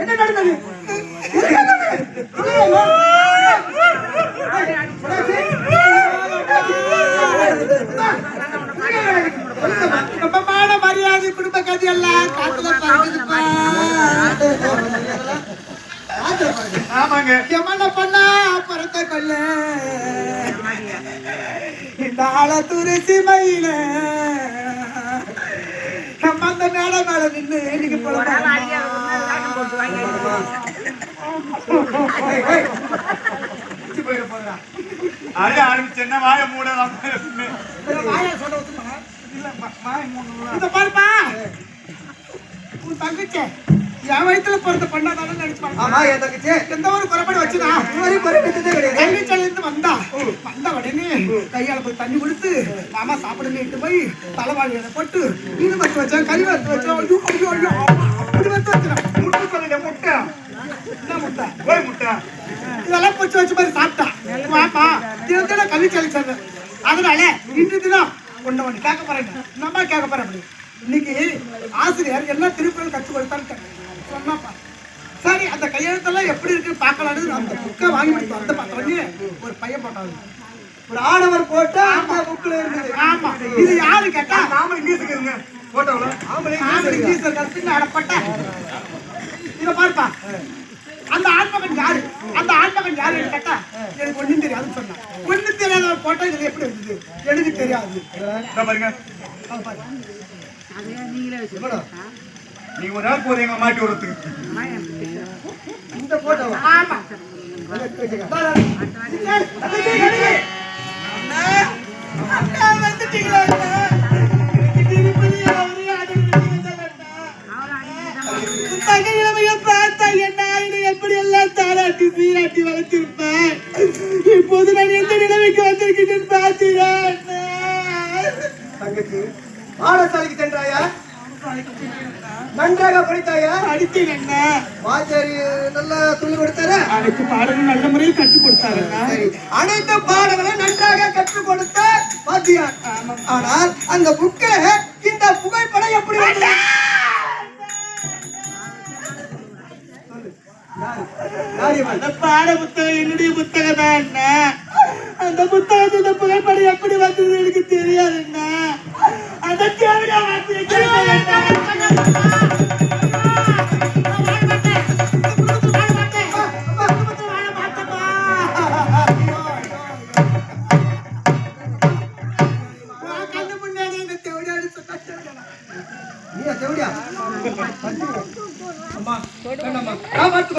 என்ன நடந்தது? மரியாதை குடும்ப கதை எல்லாம் எமன பண்ணா பரத்த கொல்ல இந்த ஆள துருசி மயில நம்ம அந்த மேல மேல நின்று இன்னைக்கு ஆரம்பிச்சேன்னா வாய மூட பாருப்பா உன் தங்கச்சி என் வயசுல பிறந்த பண்ணாதானே நினைச்சு. ஆமா, என் தங்கச்சி எந்த ஒரு குறைபாடு வச்சுனா தங்கச்சியில இருந்து வந்த உடனே கையால போய் தண்ணி கொடுத்து மாமா சாப்பிடுன்னு போய் தலைவாழி போட்டு மீன் வச்சு வச்சேன், கறி வச்சு வச்சேன், இப்படி வச்சு வச்சுறேன். முட்டை சொல்லிட்ட முட்டை என்ன முட்டை? போய் முட்டை இதெல்லாம் பொச்சு வச்ச மாதிரி சாப்பிட்டா மாமா தினத்தின கல்வி சலிச்சாங்க. அதனால இன்று தினம் ஒண்ணு கேட்க போறேன், நம்ம கேட்க போறேன். அப்படி இன்னைக்கு ஆசிரியர் என்ன திருக்குறள் கற்றுக் கொடுத்தான்னு சொன்னாப்பா. சரி, அந்த கையெழுத்தெல்லாம் எப்படி இருக்குன்னு பார்க்கலான்னு அந்த புக்கை வாங்கி கொடுத்தோம். அந்த பார்த்தோன்னே ஒரு பையன் போட்டாங்க, ஒரு ஆடவர் போட்டு அந்த புக்ல இருந்தது. ஆமா, இது யாரு கேட்டா நாம இங்கிலீஷுக்கு இருங்க போட்டோல இங்கிலீஷ் கருத்துன்னு அடப்பட்ட. இதை பார்ப்பா, அந்த ஆண்மகன் யாரு, அந்த ஆண்மகன் யாருன்னு கேட்டா எனக்கு ஒண்ணும் தெரியாதுன்னு சொன்னான். ஒண்ணும் தெரியாத போட்டா இதுல எப்படி இருந்தது எனக்கு தெரியாது. பாருங்க, நீங்க ஒரு நாள் போது எங்க மாட்டி விடுறதுக்கு இந்த போட்டோ. ஆமா, எப்படி எல்லாம் தாராட்டி சீராட்டி வளர்த்திருப்பேன். இப்போது நான் எந்த நிலைமைக்கு வந்திருக்கிறேன் பார்த்தீர்கள். தங்கச்சி, பாடசாலைக்கு சென்றாயா? நன்றாக படித்தாயா? படித்தேன் அண்ணா. வாத்தியாரி நல்லா சொல்லிக் கொடுத்தாரா? அனைத்து பாடங்களும் நல்ல முறையில் கற்றுக் கொடுத்தாரு. அனைத்து பாடங்களும் நன்றாக கற்றுக் கொடுத்த வாத்தியார். ஆனால் அந்த புக்கில இந்த புகைப்படம் எப்படி வந்தது? அந்த பாட புத்தகம் என்னுடைய புத்தகம் தான் அண்ணா. அந்த புத்தகத்தோட புகைப்படம் எப்படி வந்தது எனக்கு தெரியாது அண்ணா. அந்த தேவையா நீ தேவையா? அம்மா,